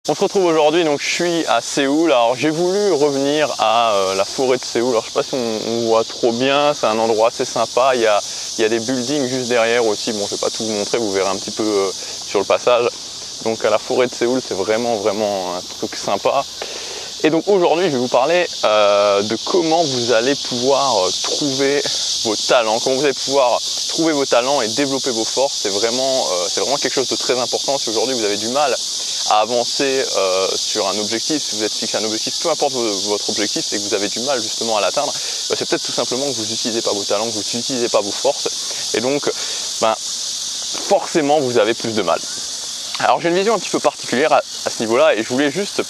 On se retrouve aujourd'hui, donc je suis à Séoul. Alors j'ai voulu revenir à la forêt de Séoul. Alors je sais pas si on voit trop bien, c'est un endroit assez sympa. Il y a des buildings juste derrière aussi. Bon, je vais pas tout vous montrer, vous verrez un petit peu sur le passage. Donc à la forêt de Séoul, c'est vraiment un truc sympa. Et donc aujourd'hui, je vais vous parler de comment vous allez pouvoir trouver vos talents, comment vous allez pouvoir trouver vos talents et développer vos forces. C'est vraiment quelque chose de très important. Si aujourd'hui vous avez du mal à avancer sur un objectif, si vous êtes fixé un objectif, peu importe votre objectif, et que vous avez du mal justement à l'atteindre, c'est peut-être tout simplement que vous n'utilisez pas vos talents, que vous n'utilisez pas vos forces, et donc forcément vous avez plus de mal. Alors j'ai une vision un petit peu particulière à ce niveau-là, et je voulais juste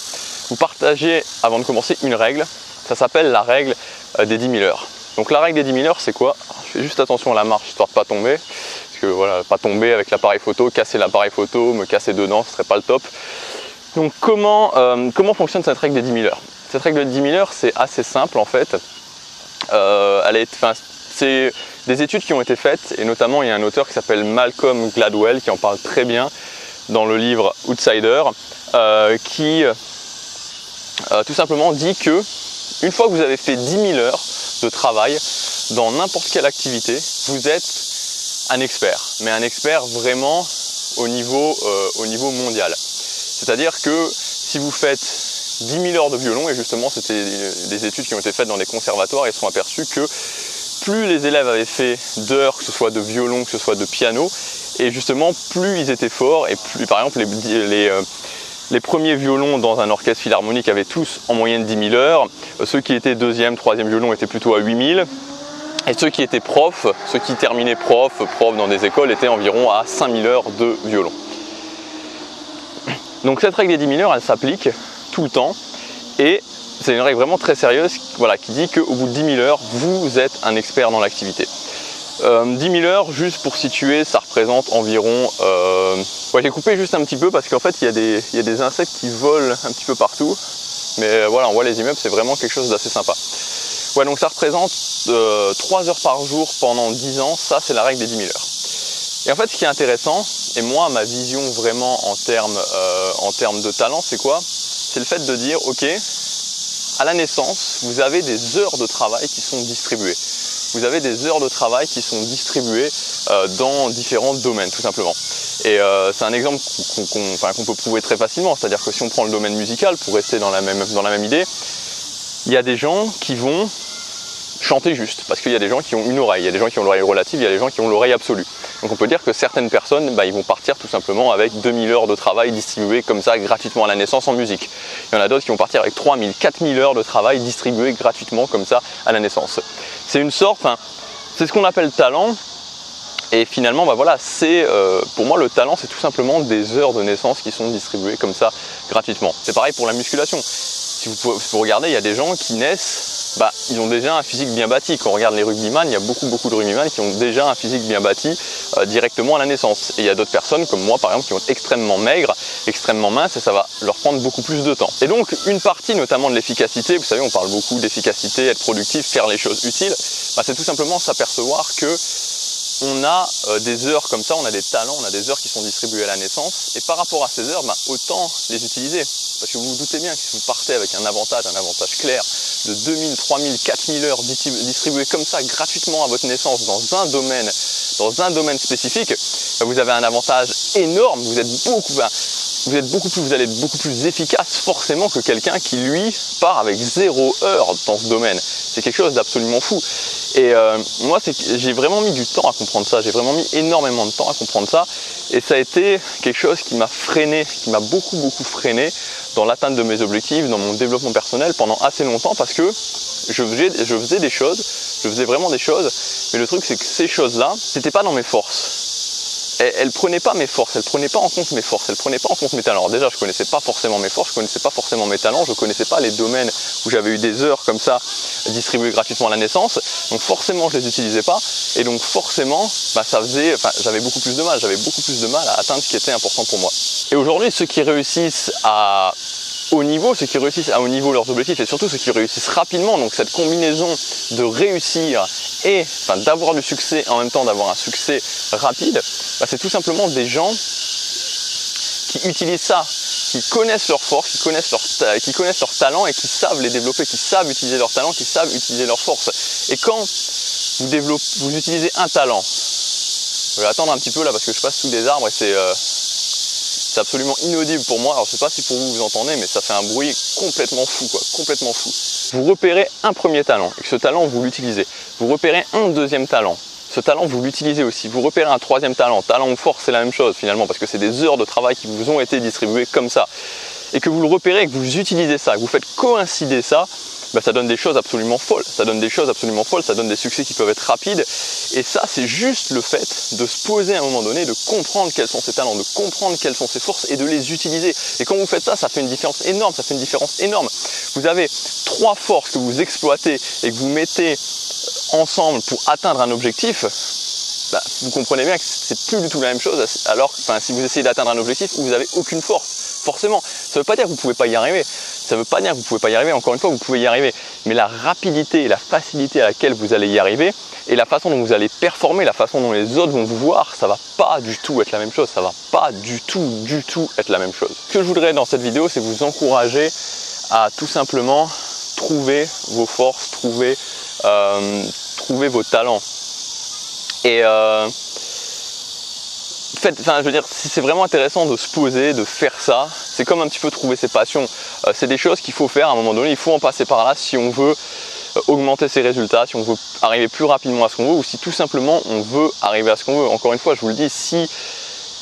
vous partager avant de commencer une règle. Ça s'appelle la règle des 10 000 heures. Donc la règle des 10 000 heures, c'est quoi? Je fais juste attention à la marche histoire de pas tomber, parce que voilà, pas tomber avec l'appareil photo, casser l'appareil photo, me casser dedans, ce serait pas le top. Donc comment fonctionne cette règle des 10 000 heures? Cette règle des 10 000 heures, c'est assez simple en fait. C'est des études qui ont été faites, et notamment il y a un auteur qui s'appelle Malcolm Gladwell qui en parle très bien dans le livre Outsider, qui tout simplement dit que une fois que vous avez fait 10 000 heures de travail dans n'importe quelle activité, vous êtes un expert, mais un expert vraiment au niveau mondial. C'est-à-dire que si vous faites 10 000 heures de violon, et justement c'était des études qui ont été faites dans des conservatoires, et se sont aperçus que plus les élèves avaient fait d'heures, que ce soit de violon, que ce soit de piano, et justement plus ils étaient forts, et plus par exemple les premiers violons dans un orchestre philharmonique avaient tous en moyenne 10 000 heures, ceux qui étaient deuxième, troisième violon étaient plutôt à 8 000, et ceux qui étaient profs, ceux qui terminaient prof dans des écoles étaient environ à 5 000 heures de violon. Donc cette règle des 10 000 heures, elle s'applique tout le temps, et c'est une règle vraiment très sérieuse, voilà, qui dit qu'au bout de 10 000 heures, vous êtes un expert dans l'activité. 10 000 heures, juste pour situer, ça représente environ... j'ai coupé juste un petit peu parce qu'en fait il y a des insectes qui volent un petit peu partout, mais voilà, on voit les immeubles, c'est vraiment quelque chose d'assez sympa. Ouais, donc ça représente 3 heures par jour pendant 10 ans, ça c'est la règle des 10 000 heures. Et en fait ce qui est intéressant, et moi ma vision vraiment en termes de talent, c'est quoi? C'est le fait de dire, ok, à la naissance, vous avez des heures de travail qui sont distribuées. Vous avez des heures de travail qui sont distribuées dans différents domaines, tout simplement. Et c'est un exemple qu'on peut prouver très facilement, c'est-à-dire que si on prend le domaine musical, pour rester dans la même idée, il y a des gens qui vont chanter juste, parce qu'il y a des gens qui ont une oreille, il y a des gens qui ont l'oreille relative, il y a des gens qui ont l'oreille absolue. Donc on peut dire que certaines personnes, ils vont partir tout simplement avec 2 000 heures de travail distribuées comme ça gratuitement à la naissance en musique. Il y en a d'autres qui vont partir avec 3 000, 4 000 heures de travail distribuées gratuitement comme ça à la naissance. C'est une sorte, c'est ce qu'on appelle talent, et finalement pour moi le talent c'est tout simplement des heures de naissance qui sont distribuées comme ça gratuitement. C'est pareil pour la musculation. Si vous regardez, il y a des gens qui naissent, ils ont déjà un physique bien bâti. Quand on regarde les rugbyman, il y a beaucoup de rugbyman qui ont déjà un physique bien bâti directement à la naissance. Et il y a d'autres personnes comme moi par exemple qui vont être extrêmement maigres, extrêmement minces, et ça va leur prendre beaucoup plus de temps. Et donc une partie notamment de l'efficacité, vous savez on parle beaucoup d'efficacité, être productif, faire les choses utiles, c'est tout simplement s'apercevoir que on a des heures comme ça, on a des talents, on a des heures qui sont distribuées à la naissance, et par rapport à ces heures, autant les utiliser. Parce que vous vous doutez bien que si vous partez avec un avantage clair de 2 000, 3 000, 4 000 heures distribuées comme ça gratuitement à votre naissance dans un domaine spécifique, vous avez un avantage énorme, vous allez être beaucoup plus efficace forcément que quelqu'un qui lui part avec 0 heure dans ce domaine. C'est quelque chose d'absolument fou. Et moi j'ai vraiment mis du temps à comprendre ça, j'ai vraiment mis énormément de temps à comprendre ça, et ça a été quelque chose qui m'a freiné, qui m'a beaucoup freiné dans l'atteinte de mes objectifs, dans mon développement personnel pendant assez longtemps, parce que je faisais vraiment des choses, mais le truc c'est que ces choses-là, c'était pas dans mes forces. Elle prenait pas mes forces, elle prenait pas en compte mes forces, elle prenait pas en compte mes talents. Alors déjà, je connaissais pas forcément mes forces, je connaissais pas forcément mes talents, je connaissais pas les domaines où j'avais eu des heures comme ça distribuées gratuitement à la naissance. Donc forcément, je les utilisais pas, et donc forcément, j'avais beaucoup plus de mal, à atteindre ce qui était important pour moi. Et aujourd'hui, ceux qui réussissent à haut niveau, ceux qui réussissent à haut niveau leurs objectifs, et surtout ceux qui réussissent rapidement, donc cette combinaison de réussir et d'avoir du succès en même temps d'avoir un succès rapide, c'est tout simplement des gens qui utilisent ça qui connaissent leurs forces, qui connaissent leurs talents et qui savent les développer, qui savent utiliser leurs talents, qui savent utiliser leurs forces. Et quand vous utilisez un talent, je vais attendre un petit peu là parce que je passe sous des arbres et c'est absolument inaudible pour moi. Alors je ne sais pas si pour vous entendez, mais ça fait un bruit complètement fou, quoi, complètement fou. Vous repérez un premier talent et que ce talent vous l'utilisez. Vous repérez un deuxième talent. Ce talent, vous l'utilisez aussi. Vous repérez un troisième talent. Talent ou force, c'est la même chose finalement parce que c'est des heures de travail qui vous ont été distribuées comme ça. Et que vous le repérez et que vous utilisez ça, que vous faites coïncider ça, ben ça donne des choses absolument folles. Ça donne des choses absolument folles, ça donne des succès qui peuvent être rapides. Et ça, c'est juste le fait de se poser à un moment donné, de comprendre quels sont ses talents, de comprendre quelles sont ses forces et de les utiliser. Et quand vous faites ça, ça fait une différence énorme, ça fait une différence énorme. Vous avez 3 forces que vous exploitez et que vous mettez ensemble pour atteindre un objectif, bah, vous comprenez bien que c'est plus du tout la même chose. Alors, si vous essayez d'atteindre un objectif où vous n'avez aucune force, forcément, ça ne veut pas dire que vous ne pouvez pas y arriver. Ça ne veut pas dire que vous ne pouvez pas y arriver. Encore une fois, vous pouvez y arriver. Mais la rapidité et la facilité à laquelle vous allez y arriver et la façon dont vous allez performer, la façon dont les autres vont vous voir, ça ne va pas du tout être la même chose. Ça ne va pas du tout être la même chose. Ce que je voudrais dans cette vidéo, c'est vous encourager à tout simplement trouver vos forces, trouver vos talents. Et je veux dire, c'est vraiment intéressant de se poser, de faire ça. C'est comme un petit peu trouver ses passions. C'est des choses qu'il faut faire à un moment donné. Il faut en passer par là si on veut augmenter ses résultats, si on veut arriver plus rapidement à ce qu'on veut ou si tout simplement on veut arriver à ce qu'on veut. Encore une fois, je vous le dis, si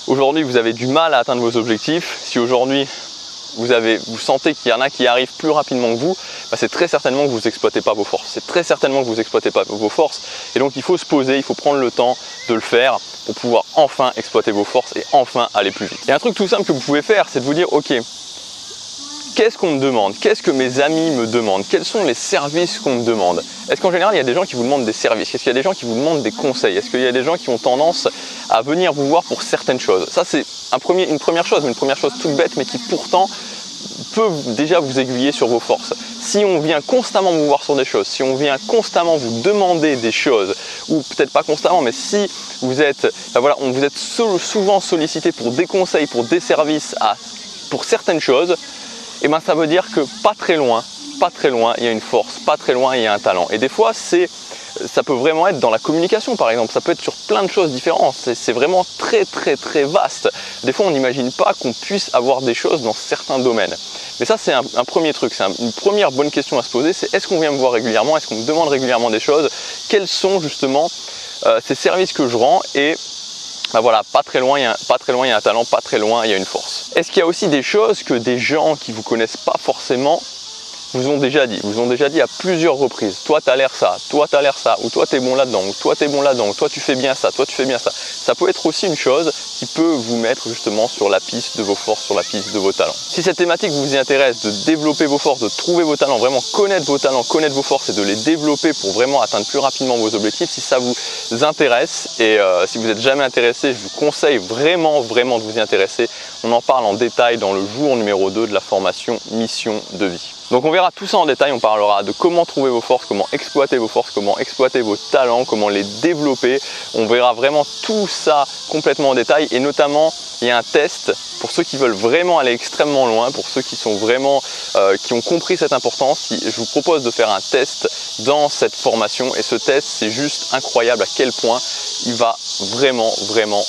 aujourd'hui vous avez du mal à atteindre vos objectifs, si aujourd'hui vous sentez qu'il y en a qui arrivent plus rapidement que vous, bah c'est très certainement que vous n'exploitez pas vos forces. C'est très certainement que vous n'exploitez pas vos forces. Et donc il faut se poser, il faut prendre le temps de le faire pour pouvoir enfin exploiter vos forces et enfin aller plus vite. Et un truc tout simple que vous pouvez faire, c'est de vous dire, ok, qu'est-ce qu'on me demande? Qu'est-ce que mes amis me demandent? Quels sont les services qu'on me demande? Est-ce qu'en général, il y a des gens qui vous demandent des services? Est-ce qu'il y a des gens qui vous demandent des conseils? Est-ce qu'il y a des gens qui ont tendance à venir vous voir pour certaines choses? Ça, c'est une première chose toute bête, mais qui pourtant peut déjà vous aiguiller sur vos forces. Si on vient constamment vous voir sur des choses, si on vient constamment vous demander des choses, ou peut-être pas constamment, mais si vous êtes, vous êtes souvent sollicité pour des conseils, pour des services, pour certaines choses, et ben ça veut dire que pas très loin, il y a une force, pas très loin, il y a un talent. Et des fois, ça peut vraiment être dans la communication par exemple, ça peut être sur plein de choses différentes, c'est vraiment très vaste. Des fois on n'imagine pas qu'on puisse avoir des choses dans certains domaines. Mais ça c'est un premier truc, c'est une première bonne question à se poser, c'est est-ce qu'on vient me voir régulièrement, est-ce qu'on me demande régulièrement des choses, quels sont justement ces services que je rends et ben voilà, pas très loin, il y a un talent, pas très loin, il y a une force. Est-ce qu'il y a aussi des choses que des gens qui ne vous connaissent pas forcément vous ont déjà dit à plusieurs reprises, toi tu as l'air ça, toi tu as l'air ça, ou toi tu es bon là-dedans, ou toi tu es bon là-dedans, ou toi tu fais bien ça, toi tu fais bien ça. Ça peut être aussi une chose qui peut vous mettre justement sur la piste de vos forces, sur la piste de vos talents. Si cette thématique vous y intéresse, de développer vos forces, de trouver vos talents, vraiment connaître vos talents, connaître vos forces et de les développer pour vraiment atteindre plus rapidement vos objectifs, si ça vous intéresse et si vous n'êtes jamais intéressé, je vous conseille vraiment de vous y intéresser. On en parle en détail dans le jour numéro 2 de la formation Mission de vie. Donc on verra tout ça en détail, on parlera de comment trouver vos forces, comment exploiter vos forces, comment exploiter vos talents, comment les développer. On verra vraiment tout ça complètement en détail et notamment il y a un test pour ceux qui veulent vraiment aller extrêmement loin, pour ceux qui sont vraiment, qui ont compris cette importance. Je vous propose de faire un test dans cette formation et ce test c'est juste incroyable à quel point il va vraiment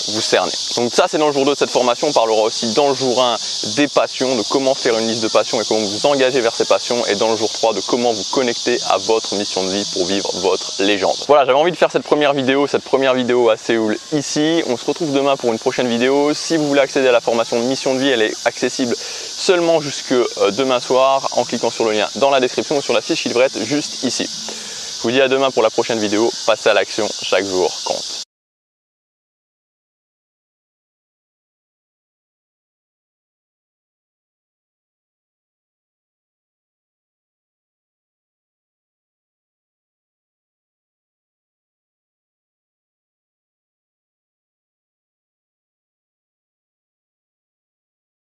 vous cerner. Donc ça c'est dans le jour 2 de cette formation, on parlera aussi dans le jour 1 des passions, de comment faire une liste de passions et comment vous engager vers ces passions et dans le jour 3 de comment vous connecter à votre mission de vie pour vivre votre légende. Voilà, j'avais envie de faire cette première vidéo à Séoul ici. On se retrouve demain pour une prochaine vidéo. Si vous voulez accéder à la formation Mission de vie, elle est accessible seulement jusque demain soir en cliquant sur le lien dans la description ou sur la fiche livrette juste ici. Je vous dis à demain pour la prochaine vidéo. Passez à l'action, chaque jour compte.